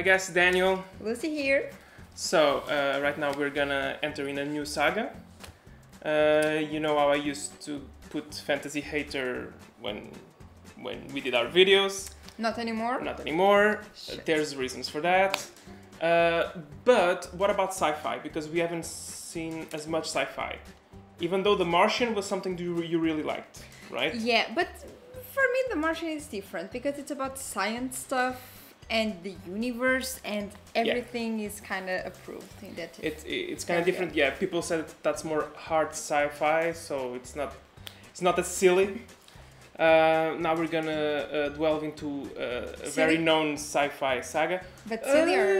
guest Daniel. Lucy here. So, right now we're gonna enter in a new saga. You know how I used to put fantasy hater when we did our videos. Not anymore? Not anymore. Shit. There's reasons for that. But what about sci-fi? Because we haven't seen as much sci-fi. Even though The Martian was something you really liked, right? Yeah, but for me The Martian is different because it's about science stuff and the universe and everything is kind of approved in that. It's kind of different. Yeah, people said that's more hard sci-fi, so it's not as silly. Now we're gonna delve into a very known sci-fi saga. But sillier.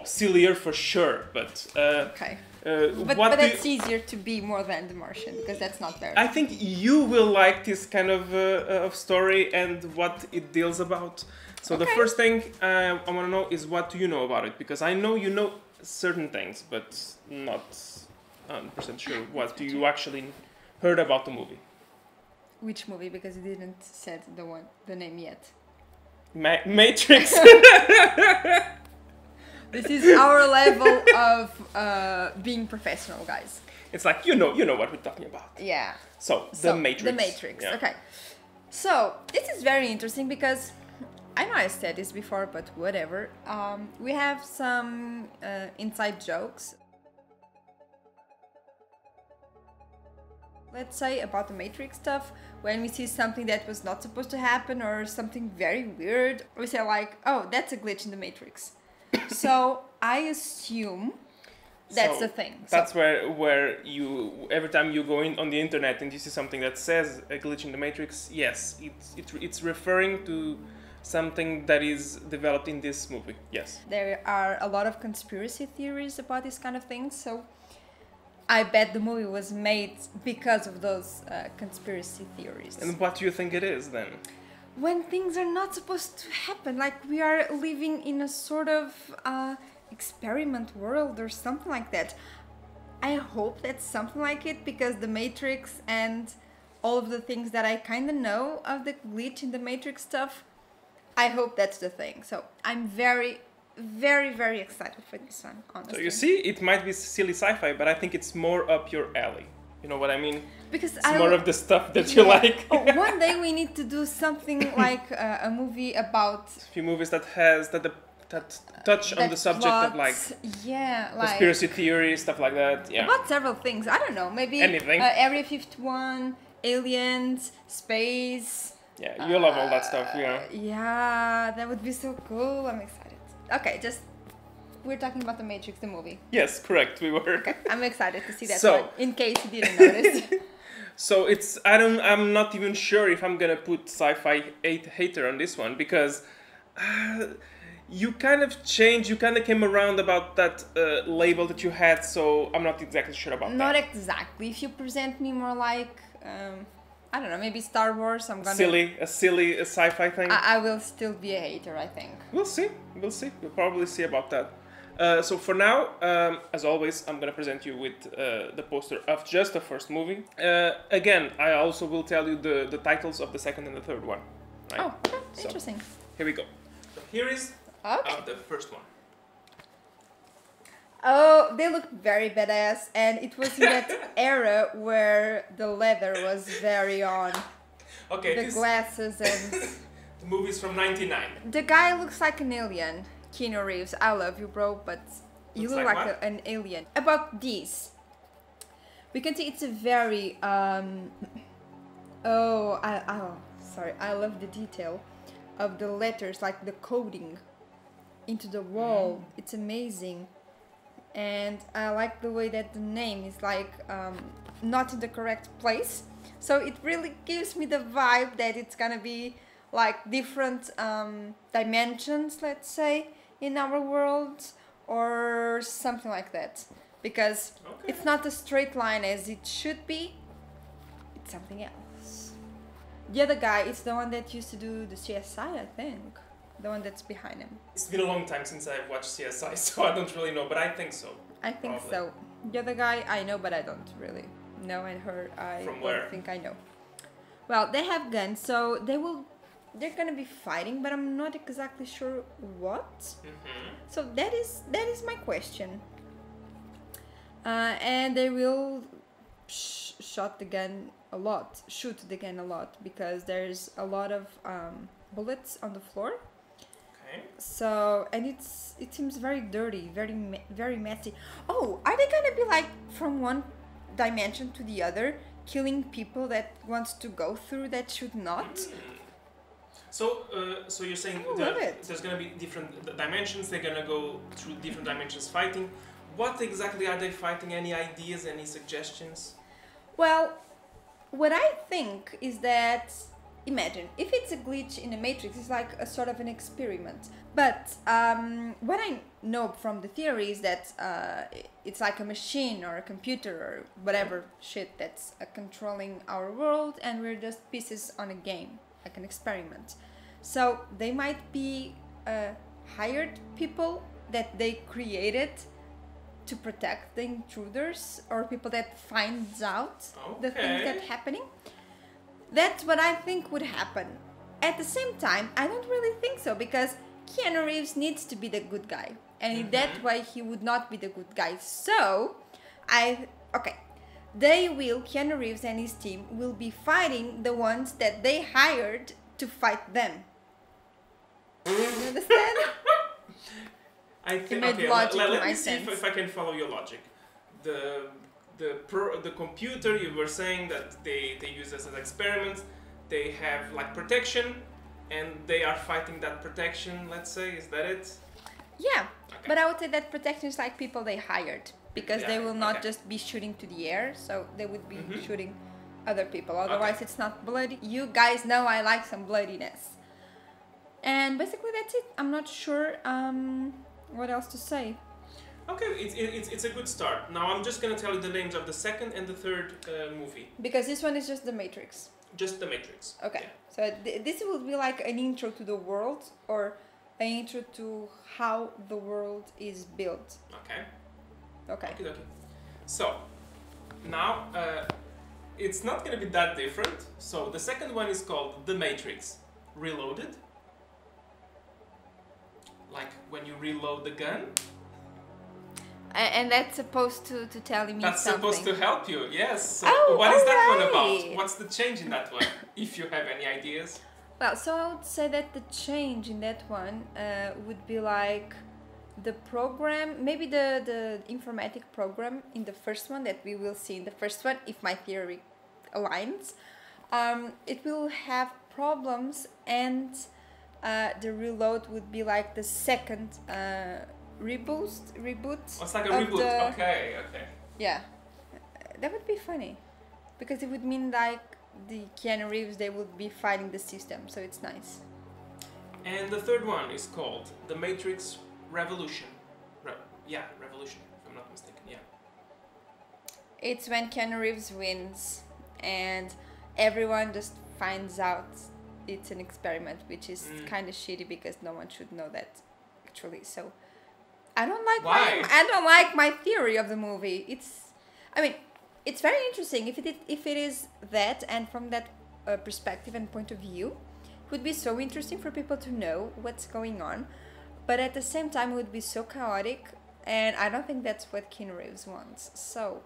Sillier for sure, but okay. But it's easier to be more than The Martian because that's not very. I think you will like this kind of story and what it deals about. So the first thing I want to know is what do you know about it? Because I know you know certain things, but not 100% sure what do you actually heard about the movie. Which movie? Because you didn't said the name yet. Matrix. This is our level of being professional, guys. It's like you know what we're talking about. Yeah. So The Matrix. The Matrix. Yeah. Okay. So this is very interesting because I know I said this before, but whatever. We have some inside jokes. Let's say about the Matrix stuff, when we see something that was not supposed to happen or something very weird, we say like, oh, that's a glitch in the Matrix. So I assume that's the thing. That's where you, every time you go in on the internet and you see something that says a glitch in the Matrix, yes, it's referring to something that is developed in this movie. Yes. There are a lot of conspiracy theories about this kind of things, so I bet the movie was made because of those conspiracy theories. And what do you think it is then? When things are not supposed to happen, like we are living in a sort of experiment world or something like that. I hope that's something like it because the Matrix and all of the things that I kind of know of the glitch in the Matrix stuff, I hope that's the thing. So I'm very, very, very excited for this one, honestly. So you see, it might be silly sci-fi, but I think it's more up your alley. You know what I mean? Because it's more of the stuff that you like. One day we need to do something like a movie about a few movies that touch on the subject of like conspiracy theory, stuff like that. Yeah. About several things. I don't know. Maybe anything. Area 51, aliens, space. Yeah, you love all that stuff, you know. Yeah, that would be so cool. I'm excited. Okay, we're talking about The Matrix, the movie. Yes, correct. We were. Okay, I'm excited to see that one, in case you didn't notice. So I'm not even sure if I'm gonna put sci-fi hater on this one because you kind of changed, you kind of came around about that label that you had, so I'm not exactly sure about that. Not exactly. If you present me more like, I don't know, maybe Star Wars, I'm gonna... a silly sci-fi thing? I will still be a hater, I think. We'll see. We'll probably see about that. So for now, as always, I'm gonna present you with the poster of just the first movie. Again, I also will tell you the titles of the second and the third one. Right? Oh, okay. Interesting. Here we go. So here is the first one. Oh, they look very badass, and it was in that era where the leather was very on. Okay. The glasses and... The movie's from '99. The guy looks like an alien. Keanu Reeves, I love you, bro, but you look like an alien. About these, we can see it's a very sorry, I love the detail of the letters, like the coding into the wall. It's amazing, and I like the way that the name is like not in the correct place. So it really gives me the vibe that it's gonna be like different dimensions, let's say, in our world or something like that, because it's not a straight line as it should be, it's something else. The other guy is the one that used to do the CSI, I think, the one that's behind him. It's been a long time since I've watched CSI, so I don't really know, but I think so. I think so. The other guy I know, but I don't really know, and her I don't think I know. Well, they have guns, so they will they're gonna be fighting, but I'm not exactly sure what. So that is my question. And they will shoot the gun a lot because there's a lot of bullets on the floor. Okay. So, and it seems very dirty, very messy. Oh, are they gonna be like from one dimension to the other, killing people that wants to go through that should not? So you're saying there's gonna be different dimensions. They're gonna go through different dimensions fighting. What exactly are they fighting? Any ideas? Any suggestions? Well, what I think is that, imagine, if it's a glitch in the Matrix, it's like a sort of an experiment. But what I know from the theory is that it's like a machine or a computer or whatever shit that's controlling our world, and we're just pieces on a game, like an experiment. So they might be hired people that they created to protect the intruders, or people that finds out the things that happening. That's what I think would happen. At the same time, I don't really think so, because Keanu Reeves needs to be the good guy, and in that way he would not be the good guy. So Keanu Reeves and his team will be fighting the ones that they hired to fight them. You understand? I think, let me see if I can follow your logic. The computer, you were saying that they use this as experiments. They have like protection, and they are fighting that protection, let's say. Is that it? Yeah, but I would say that protection is like people they hired, because they will not just be shooting to the air, so they would be shooting other people. Otherwise it's not bloody. You guys know I like some bloodiness. And basically that's it. I'm not sure what else to say. Okay, it's a good start. Now I'm just gonna tell you the names of the second and the third movie. Because this one is just The Matrix. Just The Matrix. Okay, so this will be like an intro to the world, or an intro to how the world is built. Okay. Okay. So, now it's not gonna be that different. So the second one is called The Matrix Reloaded. Like when you reload the gun. And that's supposed to tell me that's something. That's supposed to help you, yes. So what is that one about? What's the change in that one, if you have any ideas? Well, so I would say that the change in that one would be like the program, maybe the informatic program in the first one that we will see in the first one, if my theory aligns. It will have problems, and the reload would be like the second reboot. Oh, it's like a reboot. Okay. Yeah, that would be funny, because it would mean like the Keanu Reeves, they would be fighting the system, so it's nice. And the third one is called The Matrix Revolution. Revolution, if I'm not mistaken. Yeah. It's when Keanu Reeves wins, and everyone just finds out it's an experiment, which is kind of shitty, because no one should know that actually. So I don't like my theory of the movie. It's very interesting if it is that, and from that perspective and point of view, it would be so interesting for people to know what's going on. But at the same time, it would be so chaotic, and I don't think that's what Keanu Reeves wants. So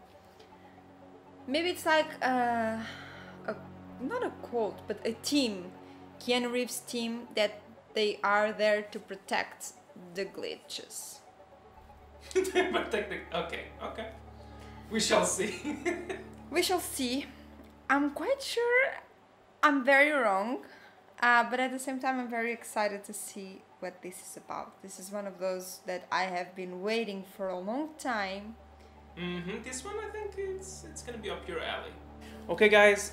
maybe it's like not a cult, but a team, Keanu Reeves' team, that they are there to protect the glitches. Okay. We shall see. We shall see. I'm quite sure I'm very wrong, but at the same time I'm very excited to see what this is about. This is one of those that I have been waiting for a long time. This one, I think it's gonna be up your alley. Okay, guys.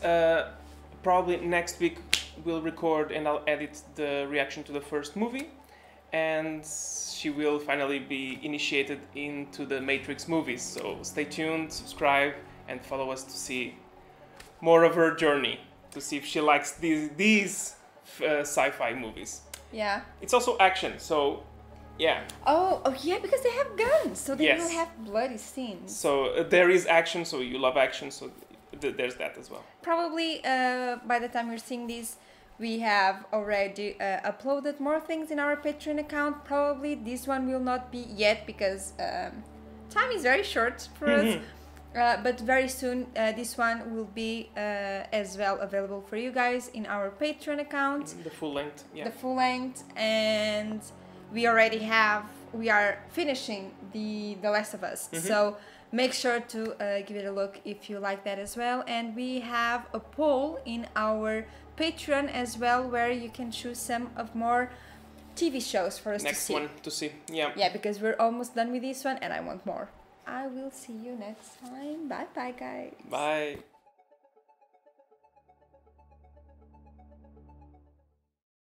Probably next week we'll record and I'll edit the reaction to the first movie, and she will finally be initiated into the Matrix movies. So stay tuned, subscribe, and follow us to see more of her journey, to see if she likes these sci-fi movies. Yeah. It's also action, so yeah. Oh yeah, because they have guns, so they will have bloody scenes. So there is action, so you love action, so there's that as well. Probably by the time you're seeing this, We have already uploaded more things in our Patreon account. Probably this one will not be yet because time is very short for us. But very soon this one will be as well available for you guys in our Patreon account. The full length, yeah. The full length, and we are finishing the Last of Us. So make sure to give it a look if you like that as well. And we have a poll in our Patreon as well, where you can choose some of more TV shows for us to see. Next one to see, yeah. Yeah, because we're almost done with this one and I want more. I will see you next time. Bye bye, guys. Bye.